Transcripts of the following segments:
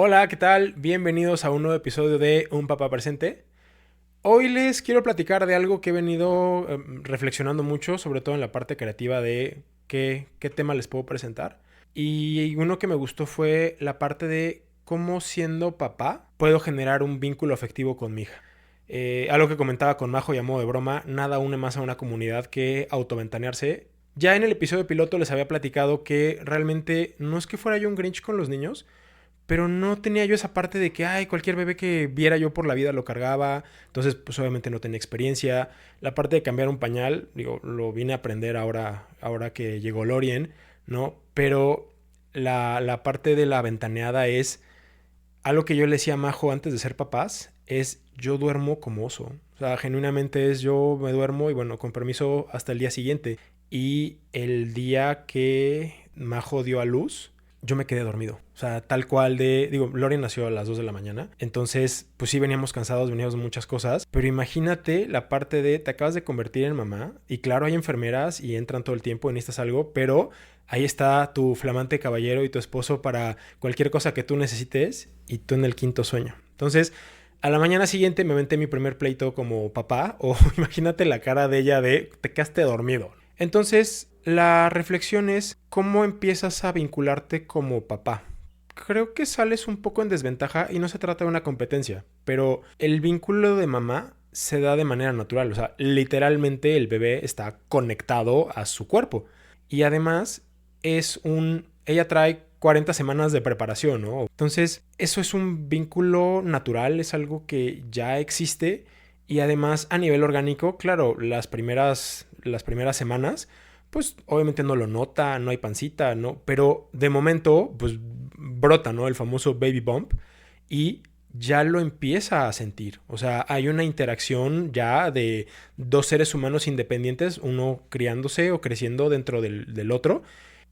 Hola, ¿qué tal? Bienvenidos a un nuevo episodio de Un Papá Presente. Hoy les quiero platicar de algo que he venido reflexionando mucho, sobre todo en la parte creativa de qué tema les puedo presentar. Y uno que me gustó fue la parte de cómo siendo papá puedo generar un vínculo afectivo con mi hija. Algo que comentaba con Majo y a modo de broma, nada une más a una comunidad que autoventanearse. Ya en el episodio piloto les había platicado que realmente no es que fuera yo un Grinch con los niños, pero no tenía yo esa parte de que, ay, cualquier bebé que viera yo por la vida lo cargaba. Entonces, pues obviamente no tenía experiencia. La parte de cambiar un pañal, digo, lo vine a aprender ahora que llegó Lorien, ¿no? Pero la parte de la ventaneada es algo que yo le decía a Majo antes de ser papás, es yo duermo como oso. O sea, genuinamente es yo me duermo y bueno, con permiso hasta el día siguiente. Y el día que Majo dio a luz, yo me quedé dormido. O sea, tal cual digo, Lori nació a las 2 de la mañana. Entonces, pues sí veníamos cansados, veníamos de muchas cosas. Pero imagínate la parte de, te acabas de convertir en mamá. Y claro, hay enfermeras y entran todo el tiempo, necesitas algo. Pero ahí está tu flamante caballero y tu esposo para cualquier cosa que tú necesites. Y tú en el quinto sueño. Entonces, a la mañana siguiente me aventé mi primer pleito como papá. O imagínate la cara de ella de, te quedaste dormido. Entonces, la reflexión es cómo empiezas a vincularte como papá. Creo que sales un poco en desventaja y no se trata de una competencia, pero el vínculo de mamá se da de manera natural, o sea, literalmente el bebé está conectado a su cuerpo y además ella trae 40 semanas de preparación, ¿no? Entonces, eso es un vínculo natural, es algo que ya existe y además a nivel orgánico, claro, las primeras semanas pues obviamente no lo nota, no hay pancita, ¿no? Pero de momento, pues brota, ¿no? El famoso baby bump y ya lo empieza a sentir. O sea, hay una interacción ya de dos seres humanos independientes, uno criándose o creciendo dentro del otro.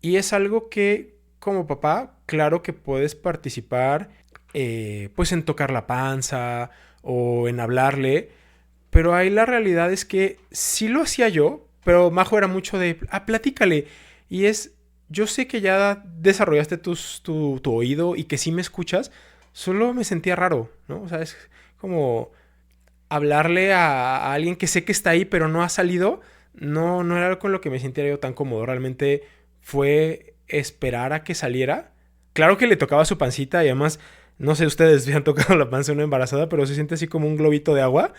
Y es algo que, como papá, claro que puedes participar, pues en tocar la panza o en hablarle, pero ahí la realidad es que sí lo hacía yo, pero Majo era mucho de, platícale. Y yo sé que ya desarrollaste tu oído y que sí me escuchas, solo me sentía raro, ¿no? O sea, es como hablarle a alguien que sé que está ahí, pero no ha salido. No era algo con lo que me sintiera yo tan cómodo. Realmente fue esperar a que saliera. Claro que le tocaba su pancita y además, no sé ustedes si han tocado la panza de una embarazada, pero se siente así como un globito de agua.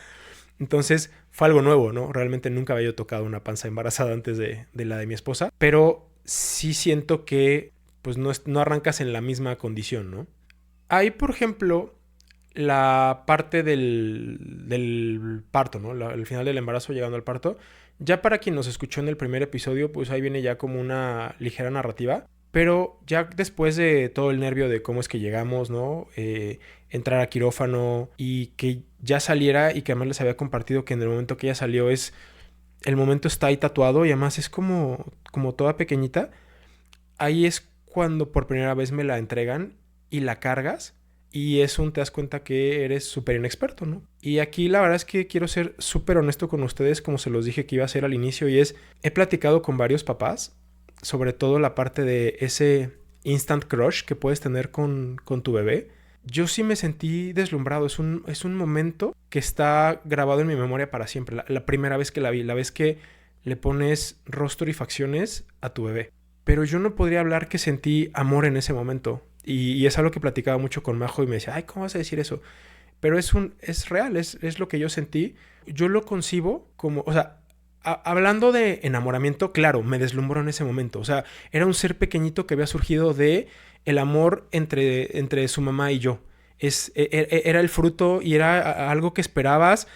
Entonces fue algo nuevo, ¿no? Realmente nunca había yo tocado una panza embarazada antes de la de mi esposa, pero sí siento que pues no arrancas en la misma condición, ¿no? Hay, por ejemplo, la parte del parto, ¿no? El final del embarazo llegando al parto. Ya para quien nos escuchó en el primer episodio, pues ahí viene ya como una ligera narrativa. Pero ya después de todo el nervio de cómo es que llegamos, ¿no? Entrar a quirófano y que ya saliera y que además les había compartido que en el momento que ella salió el momento está ahí tatuado y además es como toda pequeñita. Ahí es cuando por primera vez me la entregan y la cargas y te das cuenta que eres súper inexperto, ¿no? Y aquí la verdad es que quiero ser súper honesto con ustedes, como se los dije que iba a ser al inicio, y he platicado con varios papás, sobre todo la parte de ese instant crush que puedes tener con tu bebé. Yo sí me sentí deslumbrado, es un momento que está grabado en mi memoria para siempre, la primera vez que la vi, la vez que le pones rostro y facciones a tu bebé. Pero yo no podría hablar que sentí amor en ese momento. Y es algo que platicaba mucho con Majo y me decía, ay, ¿cómo vas a decir eso? Pero es real, es lo que yo sentí. Yo lo concibo como, o sea, hablando de enamoramiento, claro, me deslumbró en ese momento. O sea, era un ser pequeñito que había surgido de el amor entre su mamá y yo. Era el fruto y era algo que esperabas.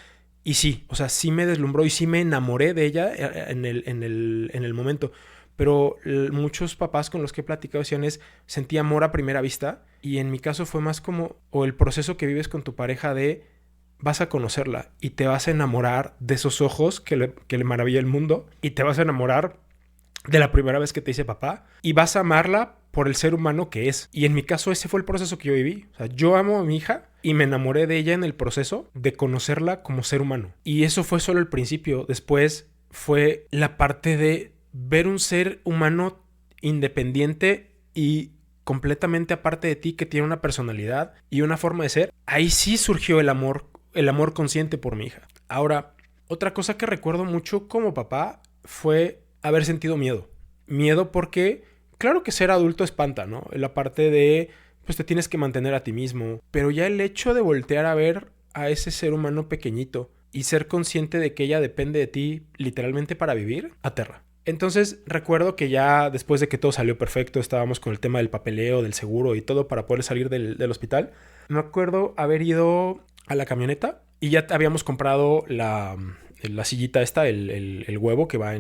Y sí, o sea, sí me deslumbró y sí me enamoré de ella en el momento. Pero muchos papás con los que he platicado decían sentí amor a primera vista. Y en mi caso fue más como, o el proceso que vives con tu pareja de vas a conocerla y te vas a enamorar de esos ojos que le maravilla el mundo y te vas a enamorar de la primera vez que te dice papá y vas a amarla por el ser humano que es. Y en mi caso ese fue el proceso que yo viví. O sea, yo amo a mi hija y me enamoré de ella en el proceso de conocerla como ser humano. Y eso fue solo el principio. Después fue la parte de ver un ser humano independiente y completamente aparte de ti, que tiene una personalidad y una forma de ser, ahí sí surgió el amor consciente por mi hija. Ahora, otra cosa que recuerdo mucho como papá fue haber sentido miedo. Miedo porque, claro que ser adulto espanta, ¿no? La parte de, pues te tienes que mantener a ti mismo. Pero ya el hecho de voltear a ver a ese ser humano pequeñito y ser consciente de que ella depende de ti literalmente para vivir, aterra. Entonces recuerdo que ya después de que todo salió perfecto, estábamos con el tema del papeleo, del seguro y todo para poder salir del hospital. Me acuerdo haber ido a la camioneta y ya habíamos comprado la sillita esta, el huevo que va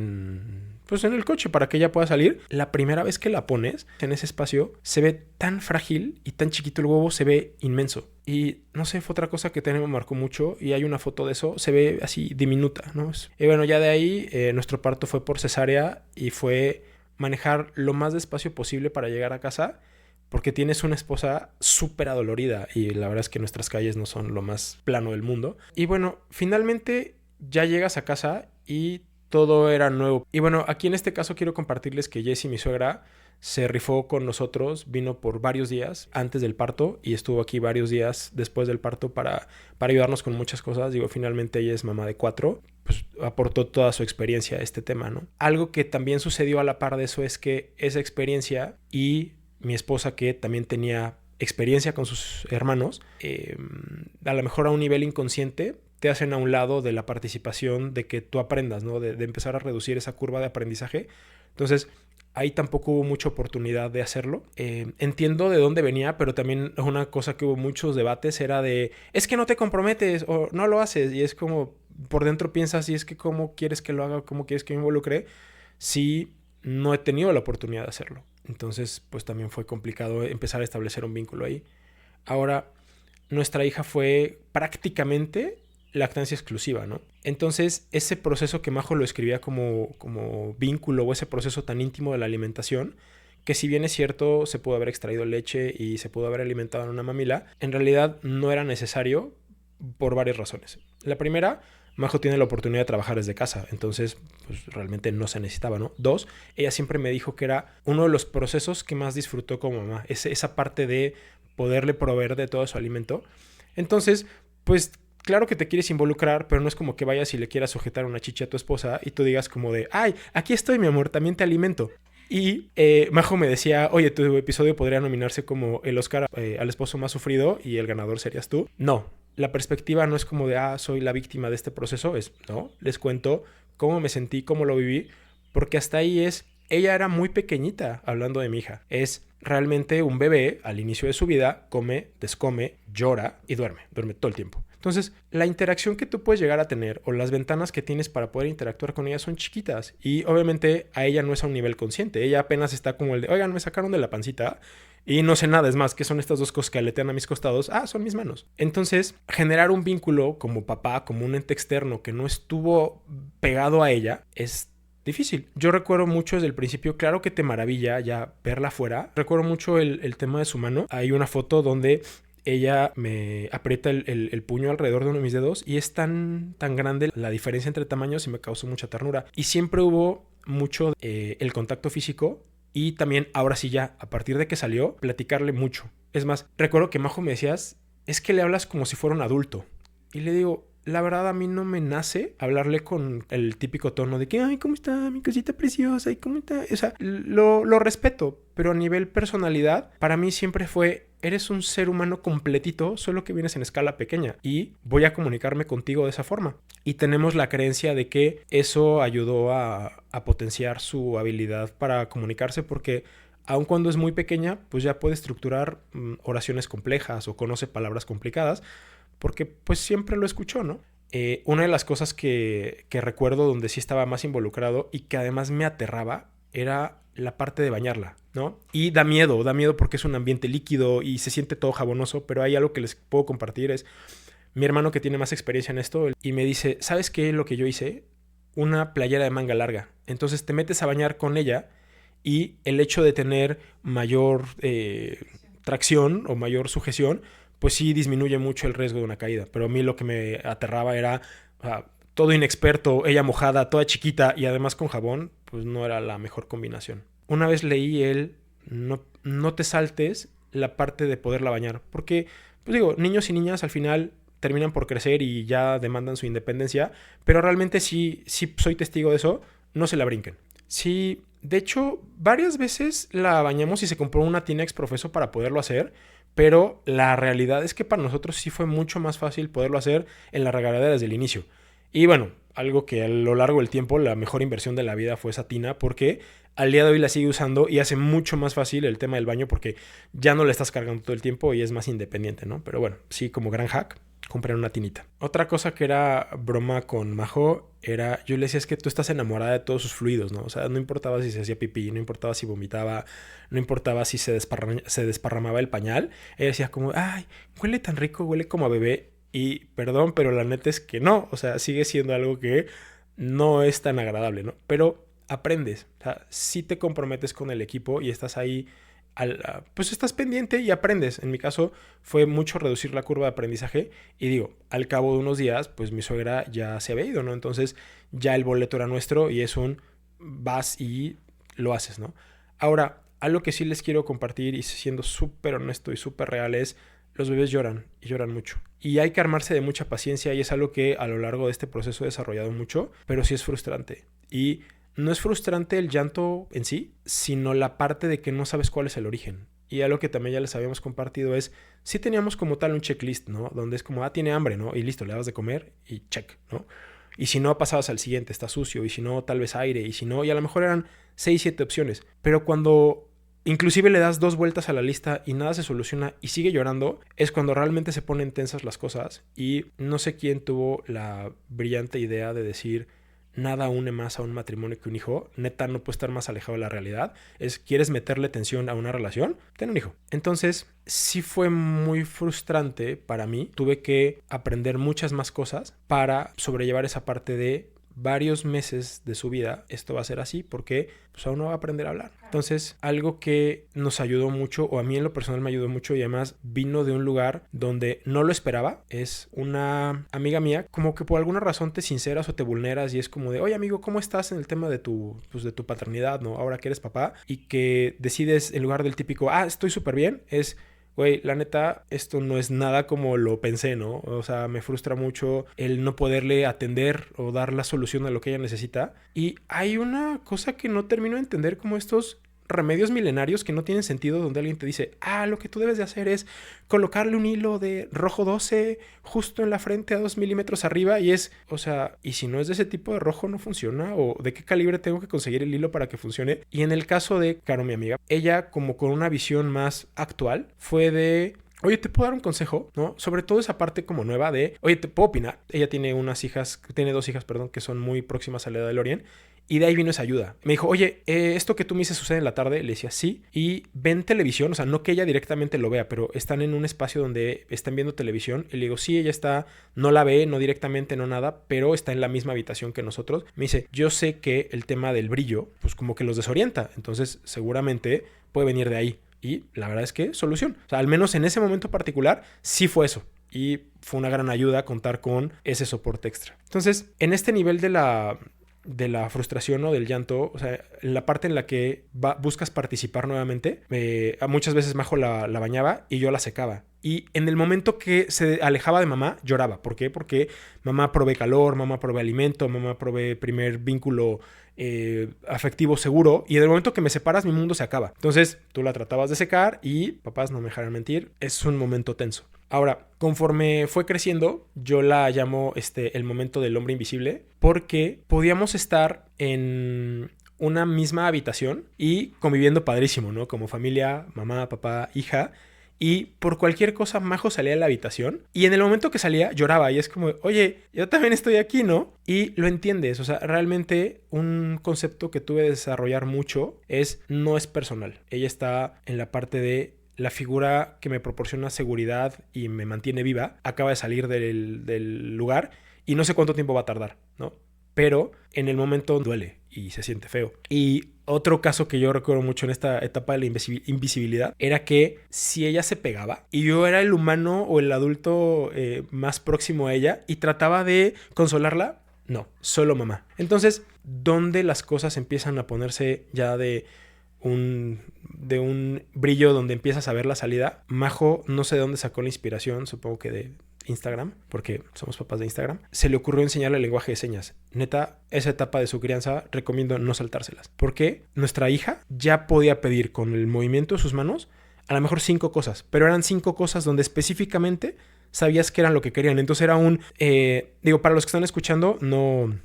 pues en el coche para que ella pueda salir. La primera vez que la pones en ese espacio se ve tan frágil y tan chiquito el huevo, se ve inmenso. Y no sé, fue otra cosa que también me marcó mucho y hay una foto de eso, se ve así diminuta, ¿no? Y bueno, ya de ahí nuestro parto fue por cesárea y fue manejar lo más despacio posible para llegar a casa, porque tienes una esposa súper adolorida y la verdad es que nuestras calles no son lo más plano del mundo. Y bueno, finalmente ya llegas a casa y todo era nuevo. Y bueno, aquí en este caso quiero compartirles que Jessie, mi suegra, se rifó con nosotros, vino por varios días antes del parto y estuvo aquí varios días después del parto para ayudarnos con muchas cosas. Digo, finalmente ella es mamá de 4, pues aportó toda su experiencia a este tema, ¿no? Algo que también sucedió a la par de eso es que esa experiencia y mi esposa, que también tenía experiencia con sus hermanos, a lo mejor a un nivel inconsciente, te hacen a un lado de la participación de que tú aprendas, ¿no? De empezar a reducir esa curva de aprendizaje. Entonces, ahí tampoco hubo mucha oportunidad de hacerlo. Entiendo de dónde venía, pero también una cosa que hubo muchos debates era de, es que no te comprometes o no lo haces. Y es como, por dentro piensas, y es que cómo quieres que lo haga, cómo quieres que me involucre, si no he tenido la oportunidad de hacerlo. Entonces, pues también fue complicado empezar a establecer un vínculo ahí. Ahora, nuestra hija fue prácticamente lactancia exclusiva, ¿no? Entonces, ese proceso que Majo lo escribía como vínculo o ese proceso tan íntimo de la alimentación, que si bien es cierto, se pudo haber extraído leche y se pudo haber alimentado en una mamila, en realidad no era necesario por varias razones. La primera, Majo tiene la oportunidad de trabajar desde casa, entonces pues realmente no se necesitaba, ¿no? 2, ella siempre me dijo que era uno de los procesos que más disfrutó como mamá, esa parte de poderle proveer de todo su alimento. Entonces, pues claro que te quieres involucrar, pero no es como que vayas y le quieras sujetar una chicha a tu esposa y tú digas como de, ay, aquí estoy, mi amor, también te alimento. Y Majo me decía, oye, tu episodio podría nominarse como el Oscar al esposo más sufrido y el ganador serías tú. No, la perspectiva no es como de, soy la víctima de este proceso, es, no, les cuento cómo me sentí, cómo lo viví, porque hasta ahí ella era muy pequeñita, hablando de mi hija, es realmente un bebé al inicio de su vida, come, descome, llora y duerme todo el tiempo. Entonces, la interacción que tú puedes llegar a tener o las ventanas que tienes para poder interactuar con ella son chiquitas y obviamente a ella no es a un nivel consciente. Ella apenas está como el de, oigan, me sacaron de la pancita y no sé nada. Es más, ¿qué son estas dos cosas que aletean a mis costados? Son mis manos. Entonces, generar un vínculo como papá, como un ente externo que no estuvo pegado a ella es difícil. Yo recuerdo mucho desde el principio, claro que te maravilla ya verla afuera. Recuerdo mucho el tema de su mano. Hay una foto donde ella me aprieta el puño alrededor de uno de mis dedos y es tan grande la diferencia entre tamaños y me causó mucha ternura. Y siempre hubo mucho el contacto físico y también, ahora sí ya, a partir de que salió, platicarle mucho. Es más, recuerdo que Majo me decías, es que le hablas como si fuera un adulto. Y le digo, la verdad a mí no me nace hablarle con el típico tono de que, ay, ¿cómo está mi cosita preciosa? ¿Y cómo está? O sea, lo respeto, pero a nivel personalidad, para mí siempre fue, eres un ser humano completito, solo que vienes en escala pequeña y voy a comunicarme contigo de esa forma. Y tenemos la creencia de que eso ayudó a potenciar su habilidad para comunicarse porque aun cuando es muy pequeña, pues ya puede estructurar oraciones complejas o conoce palabras complicadas porque pues siempre lo escuchó, ¿no? Una de las cosas que recuerdo donde sí estaba más involucrado y que además me aterraba era la parte de bañarla, ¿no? Y da miedo porque es un ambiente líquido y se siente todo jabonoso, pero hay algo que les puedo compartir, es mi hermano que tiene más experiencia en esto y me dice, ¿sabes qué es lo que yo hice? Una playera de manga larga. Entonces te metes a bañar con ella y el hecho de tener mayor tracción o mayor sujeción, pues sí disminuye mucho el riesgo de una caída. Pero a mí lo que me aterraba era todo inexperto, ella mojada, toda chiquita y además con jabón, pues no era la mejor combinación. Una vez leí no te saltes la parte de poderla bañar. Porque, pues digo, niños y niñas al final terminan por crecer y ya demandan su independencia, pero realmente sí soy testigo de eso, no se la brinquen. Sí, de hecho, varias veces la bañamos y se compró una tina exprofeso para poderlo hacer, pero la realidad es que para nosotros sí fue mucho más fácil poderlo hacer en la regadera desde el inicio. Y bueno, algo que a lo largo del tiempo la mejor inversión de la vida fue esa tina, porque al día de hoy la sigue usando y hace mucho más fácil el tema del baño porque ya no le estás cargando todo el tiempo y es más independiente, ¿no? Pero bueno, sí, como gran hack, compré una tinita. Otra cosa que era broma con Majo era, yo le decía, es que tú estás enamorada de todos sus fluidos, ¿no? O sea, no importaba si se hacía pipí, no importaba si vomitaba, no importaba si se desparramaba el pañal. Ella decía como, ay, huele tan rico, huele como a bebé. Y perdón, pero la neta es que no. O sea, sigue siendo algo que no es tan agradable, ¿no? Pero aprendes. O sea, si te comprometes con el equipo y estás ahí, pues estás pendiente y aprendes. En mi caso fue mucho reducir la curva de aprendizaje y digo, al cabo de unos días, pues mi suegra ya se había ido, ¿no? Entonces ya el boleto era nuestro y es un vas y lo haces, ¿no? Ahora, algo que sí les quiero compartir y siendo súper honesto y súper real es, los bebés lloran y lloran mucho. Y hay que armarse de mucha paciencia y es algo que a lo largo de este proceso he desarrollado mucho, pero sí es frustrante. Y no es frustrante el llanto en sí, sino la parte de que no sabes cuál es el origen. Y algo que también ya les habíamos compartido es, sí teníamos como tal un checklist, ¿no? Donde es como, tiene hambre, ¿no? Y listo, le das de comer y check, ¿no? Y si no, pasabas al siguiente, está sucio, y si no, tal vez aire, y si no, y a lo mejor eran 6, 7 opciones. Pero cuando inclusive le das 2 vueltas a la lista y nada se soluciona y sigue llorando, es cuando realmente se ponen tensas las cosas. Y no sé quién tuvo la brillante idea de decir, nada une más a un matrimonio que un hijo. Neta, no puede estar más alejado de la realidad. ¿Quieres meterle tensión a una relación? Ten un hijo. Entonces, sí fue muy frustrante para mí. Tuve que aprender muchas más cosas para sobrellevar esa parte de varios meses de su vida esto va a ser así porque pues aún no va a aprender a hablar. Entonces, algo que nos ayudó mucho, o a mí en lo personal me ayudó mucho y además vino de un lugar donde no lo esperaba, es una amiga mía, como que por alguna razón te sinceras o te vulneras y es como de, oye amigo, ¿cómo estás en el tema de tu paternidad, ¿no? Ahora que eres papá y que decides en lugar del típico, estoy súper bien, es... Güey, la neta, esto no es nada como lo pensé, ¿no? O sea, me frustra mucho el no poderle atender o dar la solución a lo que ella necesita. Y hay una cosa que no termino de entender, como estos remedios milenarios que no tienen sentido, donde alguien te dice, lo que tú debes de hacer es colocarle un hilo de rojo 12 justo en la frente a 2 milímetros arriba y es, o sea, y si no es de ese tipo de rojo no funciona, o de qué calibre tengo que conseguir el hilo para que funcione. Y en el caso de Caro, mi amiga, ella como con una visión más actual fue de, oye, ¿te puedo dar un consejo? ¿No? Sobre todo esa parte como nueva de, oye, ¿te puedo opinar? Ella tiene tiene 2 hijas, perdón, que son muy próximas a la edad de Lorien. Y de ahí vino esa ayuda. Me dijo, oye, esto que tú me dices sucede en la tarde. Le decía, sí. Y ven televisión. O sea, no que ella directamente lo vea, pero están en un espacio donde están viendo televisión. Y le digo, sí, ella está, no la ve, no directamente, no nada, pero está en la misma habitación que nosotros. Me dice, yo sé que el tema del brillo, pues como que los desorienta. Entonces, seguramente puede venir de ahí. Y la verdad es que solución. O sea, al menos en ese momento particular, sí fue eso. Y fue una gran ayuda contar con ese soporte extra. Entonces, en este nivel de la frustración o del llanto, o sea, en la parte en la que buscas participar nuevamente, muchas veces Majo la bañaba y yo la secaba. Y en el momento que se alejaba de mamá, lloraba. ¿Por qué? Porque mamá provee calor, mamá provee alimento, mamá provee primer vínculo afectivo seguro. Y en el momento que me separas, mi mundo se acaba. Entonces, tú la tratabas de secar y, papás no me dejarán mentir, es un momento tenso. Ahora, conforme fue creciendo, yo la llamo el momento del hombre invisible, porque podíamos estar en una misma habitación y conviviendo padrísimo, ¿no? Como familia, mamá, papá, hija. Y por cualquier cosa, Majo salía de la habitación y en el momento que salía lloraba y es como, oye, yo también estoy aquí, ¿no? Y lo entiendes, o sea, realmente un concepto que tuve que desarrollar mucho no es personal. Ella está en la parte de la figura que me proporciona seguridad y me mantiene viva, acaba de salir del lugar y no sé cuánto tiempo va a tardar, ¿no? Pero en el momento duele y se siente feo. Y otro caso que yo recuerdo mucho en esta etapa de la invisibilidad era que si ella se pegaba y yo era el humano o el adulto más próximo a ella y trataba de consolarla, no, solo mamá. Entonces, ¿dónde las cosas empiezan a ponerse ya de de un brillo donde empiezas a ver la salida. Majo, no sé de dónde sacó la inspiración, supongo que de Instagram, porque somos papás de Instagram. Se le ocurrió enseñarle el lenguaje de señas. Neta, esa etapa de su crianza recomiendo no saltárselas, porque nuestra hija ya podía pedir con el movimiento de sus manos a lo mejor 5 cosas, pero eran 5 cosas donde específicamente sabías que eran lo que querían. Entonces era para los que están escuchando, no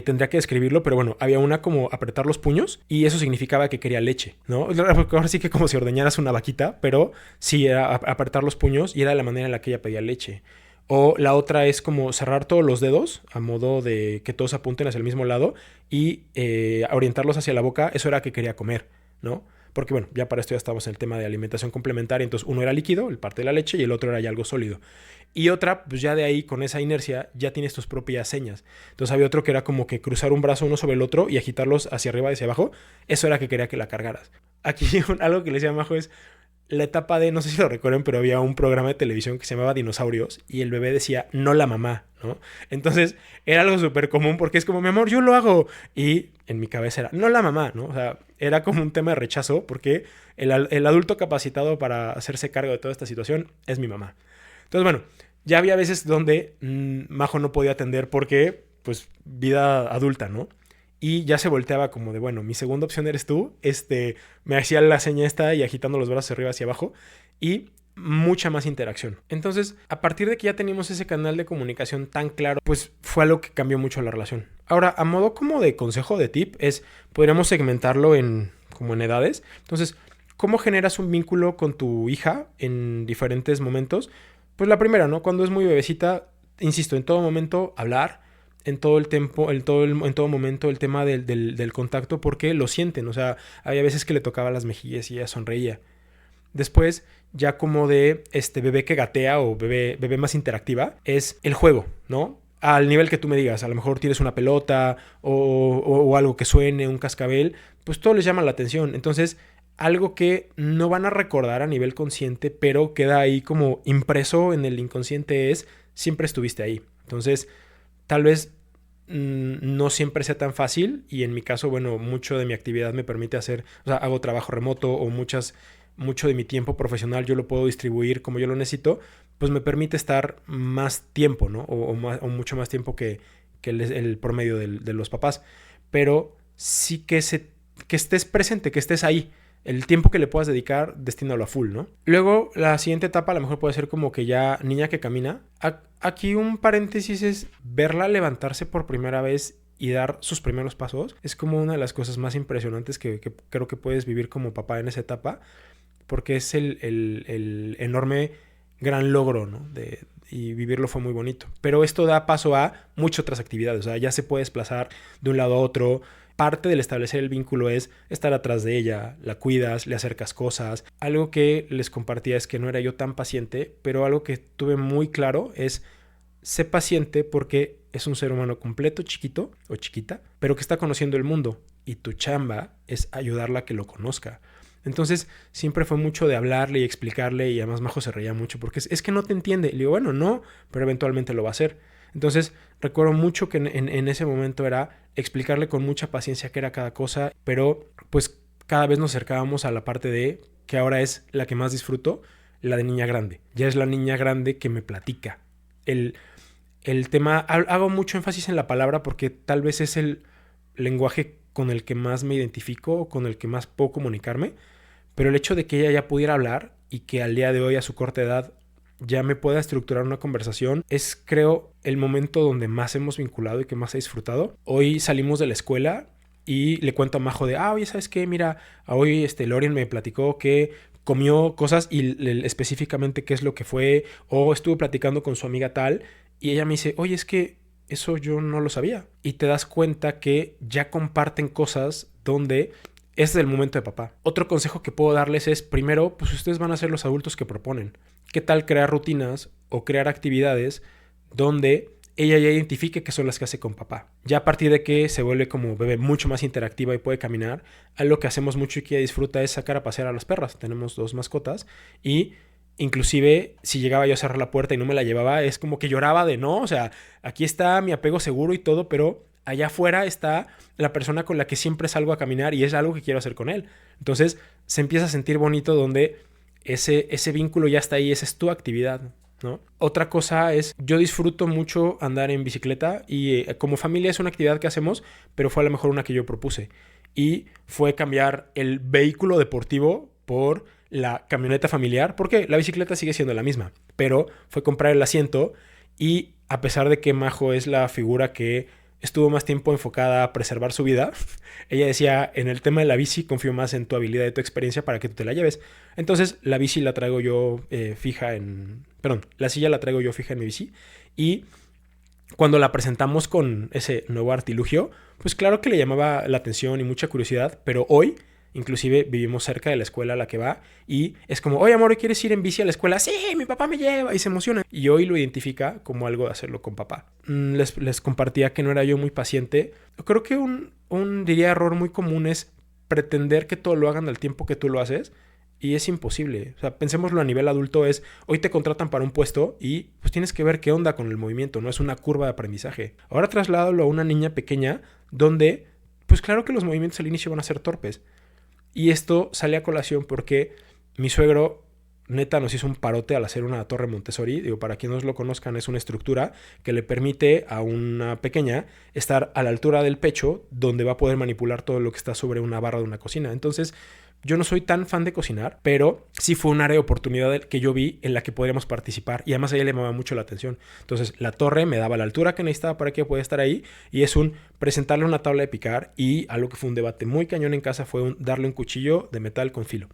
tendría que describirlo, pero bueno, había una como apretar los puños y eso significaba que quería leche, ¿no? Ahora sí que como si ordeñaras una vaquita, pero sí era apretar los puños y era la manera en la que ella pedía leche. O la otra es como cerrar todos los dedos a modo de que todos apunten hacia el mismo lado y orientarlos hacia la boca. Eso era que quería comer, ¿no? Porque bueno, ya para esto ya estamos en el tema de alimentación complementaria. Entonces uno era líquido, el parte de la leche, y el otro era ya algo sólido. Y otra, pues ya de ahí, con esa inercia, ya tienes tus propias señas. Entonces había otro que era como que cruzar un brazo uno sobre el otro y agitarlos hacia arriba y hacia abajo. Eso era que quería que la cargaras. Aquí algo que le decía a Majo es la etapa de, no sé si lo recuerden, pero había un programa de televisión que se llamaba Dinosaurios y el bebé decía, no la mamá, ¿no? Entonces era algo súper común porque es como, mi amor, yo lo hago. Y en mi cabeza era, no la mamá, ¿no? O sea, era como un tema de rechazo porque el adulto capacitado para hacerse cargo de toda esta situación es mi mamá. Entonces, bueno, ya había veces donde Majo no podía atender porque, pues, vida adulta, ¿no? Y ya se volteaba como de, bueno, mi segunda opción eres tú. Me hacía la seña esta y agitando los brazos arriba hacia abajo. Y mucha más interacción. Entonces, a partir de que ya teníamos ese canal de comunicación tan claro, pues fue algo que cambió mucho la relación. Ahora, a modo como de consejo, de tip, podríamos segmentarlo como en edades. Entonces, ¿cómo generas un vínculo con tu hija en diferentes momentos? Pues la primera, ¿no? Cuando es muy bebecita, insisto, en todo momento hablar, en todo el tiempo, en todo momento el tema del contacto, porque lo sienten. O sea, había veces que le tocaba las mejillas y ella sonreía. Después, ya como de bebé que gatea o bebé más interactiva, es el juego, ¿no? Al nivel que tú me digas, a lo mejor tienes una pelota o algo que suene, un cascabel, pues todo les llama la atención. Entonces, algo que no van a recordar a nivel consciente, pero queda ahí como impreso en el inconsciente es, siempre estuviste ahí. Entonces, tal vez no siempre sea tan fácil y en mi caso, bueno, mucho de mi actividad me permite hacer, o sea, hago trabajo remoto o mucho de mi tiempo profesional yo lo puedo distribuir como yo lo necesito, pues me permite estar más tiempo, ¿no? O mucho más tiempo que el promedio de los papás. Pero sí que estés presente, que estés ahí. El tiempo que le puedas dedicar, destínalo a full, ¿no? Luego, la siguiente etapa a lo mejor puede ser como que ya niña que camina. Aquí un paréntesis es verla levantarse por primera vez y dar sus primeros pasos. Es como una de las cosas más impresionantes que creo que puedes vivir como papá en esa etapa, porque es el enorme gran logro, ¿no? Y vivirlo fue muy bonito. Pero esto da paso a muchas otras actividades. O sea, ya se puede desplazar de un lado a otro. Parte del establecer el vínculo es estar atrás de ella, la cuidas, le acercas cosas. Algo que les compartía es que no era yo tan paciente, pero algo que tuve muy claro es sé paciente porque es un ser humano completo, chiquito o chiquita, pero que está conociendo el mundo y tu chamba es ayudarla a que lo conozca. Entonces siempre fue mucho de hablarle y explicarle y además Majo se reía mucho porque es que no te entiende. Y le digo, bueno, no, pero eventualmente lo va a hacer. Entonces recuerdo mucho que en ese momento era explicarle con mucha paciencia qué era cada cosa, pero pues cada vez nos acercábamos a la parte de que ahora es la que más disfruto, la de niña grande. Ya es la niña grande que me platica. El tema, hago mucho énfasis en la palabra porque tal vez es el lenguaje con el que más me identifico o con el que más puedo comunicarme, pero el hecho de que ella ya pudiera hablar y que al día de hoy a su corta edad ya me pueda estructurar una conversación es, creo, el momento donde más hemos vinculado y que más he disfrutado. Hoy salimos de la escuela y le cuento a Majo de, oye, ¿sabes qué? Mira, hoy Lorien me platicó que comió cosas y específicamente qué es lo que fue, o estuve platicando con su amiga tal, y ella me dice, oye, es que eso yo no lo sabía. Y te das cuenta que ya comparten cosas donde este es el momento de papá. Otro consejo que puedo darles es, primero, pues ustedes van a ser los adultos que proponen. ¿Qué tal crear rutinas o crear actividades donde ella ya identifique que son las que hace con papá? Ya a partir de que se vuelve como bebé mucho más interactiva y puede caminar, algo que hacemos mucho y que ella disfruta es sacar a pasear a las perras. Tenemos 2 mascotas y inclusive si llegaba yo a cerrar la puerta y no me la llevaba, es como que lloraba de no, o sea, aquí está mi apego seguro y todo, pero allá afuera está la persona con la que siempre salgo a caminar y es algo que quiero hacer con él. Entonces se empieza a sentir bonito donde ese vínculo ya está ahí, esa es tu actividad, ¿no? Otra cosa es, yo disfruto mucho andar en bicicleta y como familia es una actividad que hacemos, pero fue a lo mejor una que yo propuse. Y fue cambiar el vehículo deportivo por la camioneta familiar, porque la bicicleta sigue siendo la misma, pero fue comprar el asiento y a pesar de que Majo es la figura que estuvo más tiempo enfocada a preservar su vida, ella decía, en el tema de la bici confío más en tu habilidad y tu experiencia para que tú te la lleves. Entonces la bici la traigo yo fija en... Perdón, la silla la traigo yo fija en mi bici y cuando la presentamos con ese nuevo artilugio, pues claro que le llamaba la atención y mucha curiosidad, pero hoy inclusive vivimos cerca de la escuela a la que va y es como, oye amor, ¿quieres ir en bici a la escuela? Sí, mi papá me lleva y se emociona. Y hoy lo identifica como algo de hacerlo con papá. Les compartía que no era yo muy paciente. Creo que diría error muy común es pretender que todo lo hagan al tiempo que tú lo haces. Y es imposible. O sea, pensémoslo a nivel adulto es, hoy te contratan para un puesto y pues tienes que ver qué onda con el movimiento, no es una curva de aprendizaje. Ahora trasládalo a una niña pequeña donde, pues claro que los movimientos al inicio van a ser torpes. Y esto sale a colación porque mi suegro neta nos hizo un parote al hacer una torre Montessori. Digo, para quienes no lo conozcan, es una estructura que le permite a una pequeña estar a la altura del pecho donde va a poder manipular todo lo que está sobre una barra de una cocina. Entonces, yo no soy tan fan de cocinar, pero sí fue un área de oportunidad que yo vi en la que podríamos participar y además a ella le llamaba mucho la atención. Entonces la torre me daba la altura que necesitaba para que ella pudiera estar ahí y es presentarle una tabla de picar y algo que fue un debate muy cañón en casa fue darle un cuchillo de metal con filo.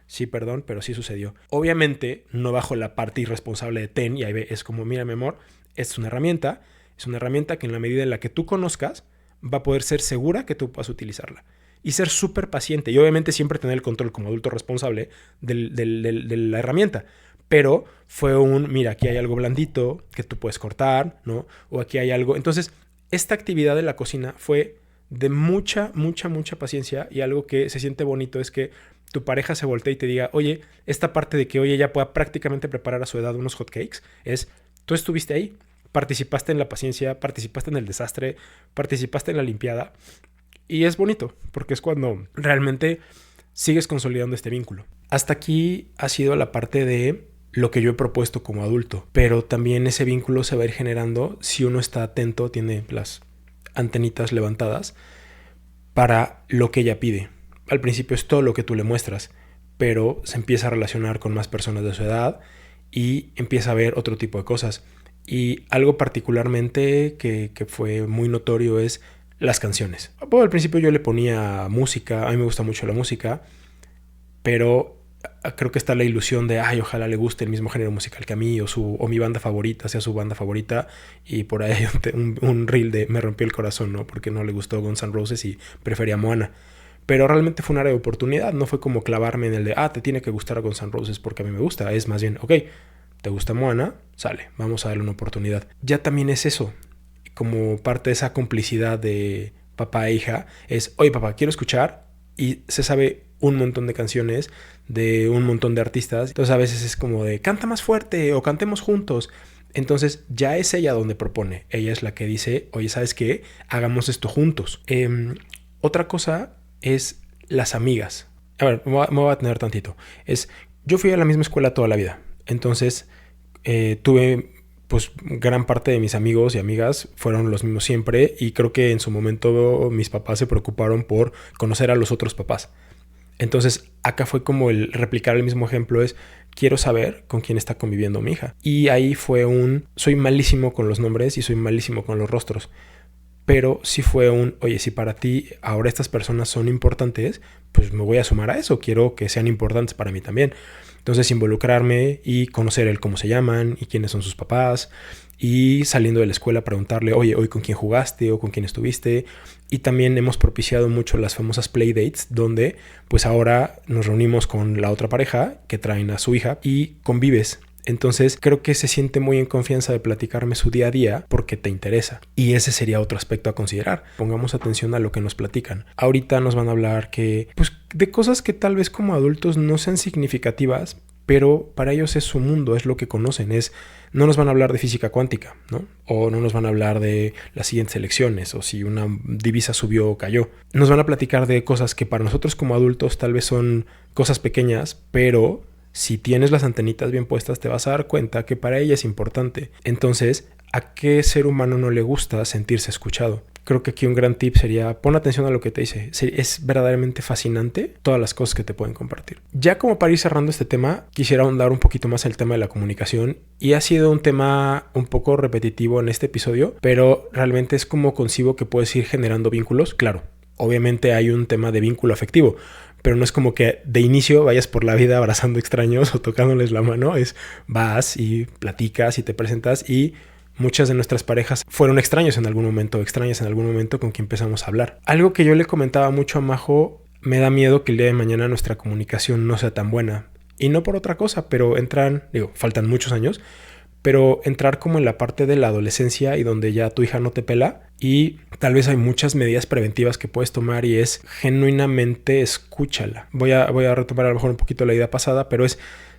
Sí, perdón, pero sí sucedió. Obviamente no bajo la parte irresponsable de ten y ahí es como, mira mi amor, esta es una herramienta que en la medida en la que tú conozcas va a poder ser segura que tú puedas utilizarla. Y ser súper paciente. Y obviamente siempre tener el control como adulto responsable de la herramienta. Pero fue mira, aquí hay algo blandito que tú puedes cortar, ¿no? O aquí hay algo. Entonces, esta actividad de la cocina fue de mucha, mucha, mucha paciencia. Y algo que se siente bonito es que tu pareja se voltea y te diga, oye, esta parte de que hoy ella pueda prácticamente preparar a su edad unos hotcakes es, tú estuviste ahí. Participaste en la paciencia, participaste en el desastre, participaste en la limpiada. Y es bonito, porque es cuando realmente sigues consolidando este vínculo. Hasta aquí ha sido la parte de lo que yo he propuesto como adulto, pero también ese vínculo se va a ir generando si uno está atento, tiene las antenitas levantadas para lo que ella pide. Al principio es todo lo que tú le muestras, pero se empieza a relacionar con más personas de su edad y empieza a ver otro tipo de cosas. Y algo particularmente que fue muy notorio es las canciones. Bueno, al principio yo le ponía música, a mí me gusta mucho la música, pero creo que está la ilusión de, ay, ojalá le guste el mismo género musical que a mí o mi banda favorita sea su banda favorita y por ahí un reel de me rompió el corazón, ¿no? Porque no le gustó Guns N' Roses y prefería Moana. Pero realmente fue un área de oportunidad, no fue como clavarme en el de, te tiene que gustar Guns N' Roses porque a mí me gusta, es más bien, ok, ¿te gusta Moana? Sale, vamos a darle una oportunidad. Ya también es eso. Como parte de esa complicidad de papá e hija, es, oye papá, quiero escuchar, y se sabe un montón de canciones de un montón de artistas, entonces a veces es como de, canta más fuerte o cantemos juntos, entonces ya es ella donde propone, ella es la que dice, oye, ¿sabes qué? Hagamos esto juntos. Otra cosa es las amigas. A ver, me voy a tener tantito. Yo fui a la misma escuela toda la vida, entonces tuve... pues gran parte de mis amigos y amigas fueron los mismos siempre y creo que en su momento mis papás se preocuparon por conocer a los otros papás. Entonces acá fue como el replicar el mismo ejemplo es quiero saber con quién está conviviendo mi hija. Y ahí fue soy malísimo con los nombres y soy malísimo con los rostros. Pero sí fue oye, si para ti ahora estas personas son importantes, pues me voy a sumar a eso. Quiero que sean importantes para mí también. Entonces involucrarme y conocer cómo se llaman y quiénes son sus papás. Y saliendo de la escuela preguntarle, oye, hoy con quién jugaste o con quién estuviste. Y también hemos propiciado mucho las famosas playdates, donde pues ahora nos reunimos con la otra pareja que traen a su hija y convives. Entonces creo que se siente muy en confianza de platicarme su día a día porque te interesa. Y ese sería otro aspecto a considerar. Pongamos atención a lo que nos platican. Ahorita nos van a hablar pues de cosas que tal vez como adultos no sean significativas, pero para ellos es su mundo, es lo que conocen, no nos van a hablar de física cuántica, ¿no? O no nos van a hablar de las siguientes elecciones o si una divisa subió o cayó. Nos van a platicar de cosas que para nosotros como adultos tal vez son cosas pequeñas, pero si tienes las antenitas bien puestas te vas a dar cuenta que para ella es importante. Entonces, ¿a qué ser humano no le gusta sentirse escuchado? Creo que aquí un gran tip sería pon atención a lo que te dice. Es verdaderamente fascinante todas las cosas que te pueden compartir. Ya como para ir cerrando este tema, quisiera ahondar un poquito más el tema de la comunicación y ha sido un tema un poco repetitivo en este episodio, pero realmente es como concibo que puedes ir generando vínculos. Claro, obviamente hay un tema de vínculo afectivo, pero no es como que de inicio vayas por la vida abrazando extraños o tocándoles la mano. Vas y platicas y te presentas y muchas de nuestras parejas fueron extrañas en algún momento con quien empezamos a hablar. Algo que yo le comentaba mucho a Majo, me da miedo que el día de mañana nuestra comunicación no sea tan buena. Y no por otra cosa, pero faltan muchos años, pero entrar como en la parte de la adolescencia y donde ya tu hija no te pela y tal vez hay muchas medidas preventivas que puedes tomar y es genuinamente escúchala. Voy a retomar a lo mejor un poquito la idea pasada, pero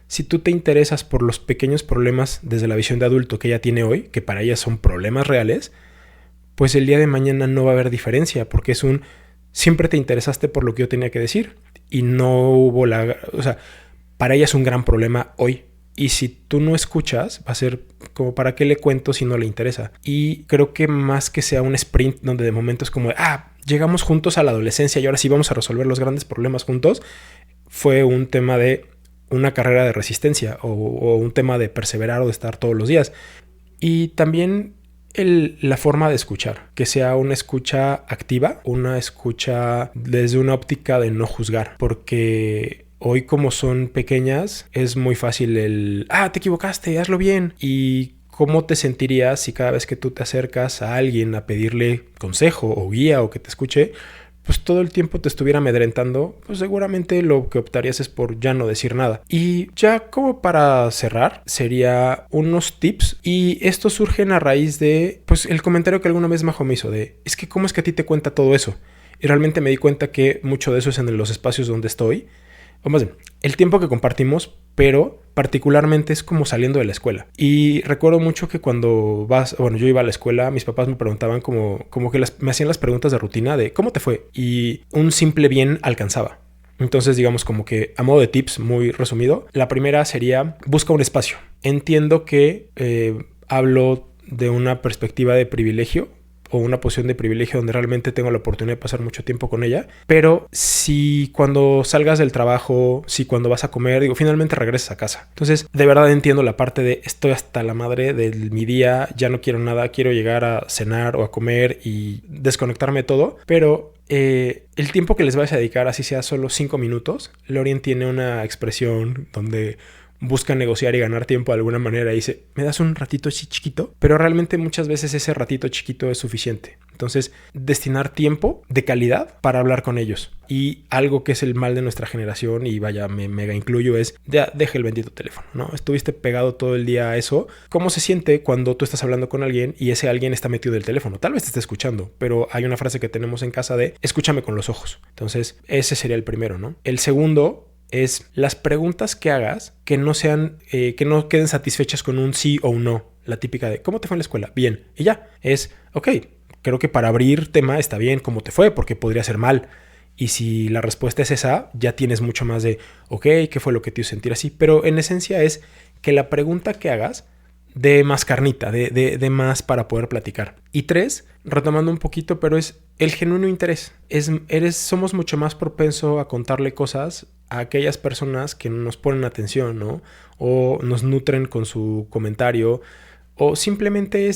si tú te interesas por los pequeños problemas desde la visión de adulto que ella tiene hoy, que para ella son problemas reales, pues el día de mañana no va a haber diferencia, porque siempre te interesaste por lo que yo tenía que decir y no hubo para ella es un gran problema hoy. Y si tú no escuchas, va a ser como ¿para qué le cuento si no le interesa? Y creo que más que sea un sprint donde de momento es como llegamos juntos a la adolescencia y ahora sí vamos a resolver los grandes problemas juntos, fue un tema de una carrera de resistencia o un tema de perseverar o de estar todos los días. Y también la forma de escuchar, que sea una escucha activa, una escucha desde una óptica de no juzgar, porque hoy como son pequeñas es muy fácil te equivocaste, hazlo bien. Y ¿cómo te sentirías si cada vez que tú te acercas a alguien a pedirle consejo o guía o que te escuche, pues todo el tiempo te estuviera amedrentando? Pues seguramente lo que optarías es por ya no decir nada. Y ya como para cerrar, sería unos tips. Y estos surgen a raíz de el comentario que alguna vez Majo me hizo es que ¿cómo es que a ti te cuenta todo eso? Y realmente me di cuenta que mucho de eso es en los espacios donde estoy. O más bien, el tiempo que compartimos, pero particularmente es como saliendo de la escuela. Y recuerdo mucho que cuando yo iba a la escuela, mis papás me preguntaban como que me hacían las preguntas de rutina de ¿cómo te fue? Y un simple bien alcanzaba. Entonces, digamos como que a modo de tips muy resumido, la primera sería busca un espacio. Entiendo que hablo de una perspectiva de privilegio o una posición de privilegio donde realmente tengo la oportunidad de pasar mucho tiempo con ella, pero si cuando salgas del trabajo, si cuando vas a comer, finalmente regresas a casa. Entonces, de verdad entiendo la parte de estoy hasta la madre de mi día, ya no quiero nada, quiero llegar a cenar o a comer y desconectarme de todo, pero el tiempo que les vais a dedicar, así sea solo 5 minutos, Lorien tiene una expresión donde busca negociar y ganar tiempo de alguna manera y dice, ¿me das un ratito así chiquito? Pero realmente muchas veces ese ratito chiquito es suficiente. Entonces, destinar tiempo de calidad para hablar con ellos. Y algo que es el mal de nuestra generación, y vaya, me mega incluyo, es ya deja el bendito teléfono, ¿no? Estuviste pegado todo el día a eso. ¿Cómo se siente cuando tú estás hablando con alguien y ese alguien está metido en el teléfono? Tal vez te esté escuchando, pero hay una frase que tenemos en casa de escúchame con los ojos. Entonces, ese sería el primero, ¿no? El segundo es las preguntas que hagas que no queden satisfechas con un sí o un no. La típica de ¿cómo te fue en la escuela? Bien. Y ya. Creo que para abrir tema está bien cómo te fue, porque podría ser mal. Y si la respuesta es esa, ya tienes mucho más de ¿qué fue lo que te hizo sentir así? Pero en esencia es que la pregunta que hagas dé más carnita, de más para poder platicar. Y 3, retomando un poquito, pero es el genuino interés. Somos mucho más propenso a contarle cosas a aquellas personas que nos ponen atención, ¿no? O nos nutren con su comentario, o simplemente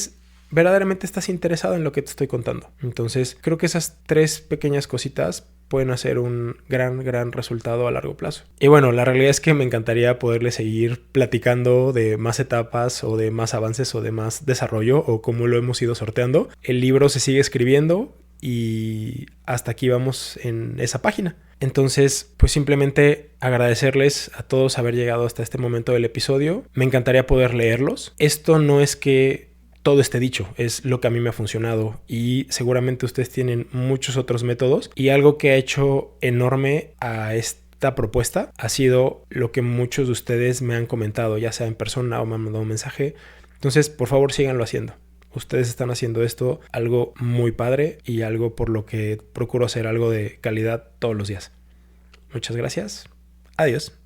verdaderamente estás interesado en lo que te estoy contando. Entonces, creo que esas 3 pequeñas cositas pueden hacer un gran resultado a largo plazo. Y bueno, la realidad es que me encantaría poderle seguir platicando de más etapas o de más avances o de más desarrollo o cómo lo hemos ido sorteando. El libro se sigue escribiendo y hasta aquí vamos en esa página. Entonces, pues simplemente agradecerles a todos haber llegado hasta este momento del episodio. Me encantaría poder leerlos. Esto no es que todo esté dicho, es lo que a mí me ha funcionado y seguramente ustedes tienen muchos otros métodos. Y algo que ha hecho enorme a esta propuesta ha sido lo que muchos de ustedes me han comentado, ya sea en persona o me han mandado un mensaje. Entonces, por favor, síganlo haciendo. Ustedes están haciendo esto algo muy padre y algo por lo que procuro hacer algo de calidad todos los días. Muchas gracias. Adiós.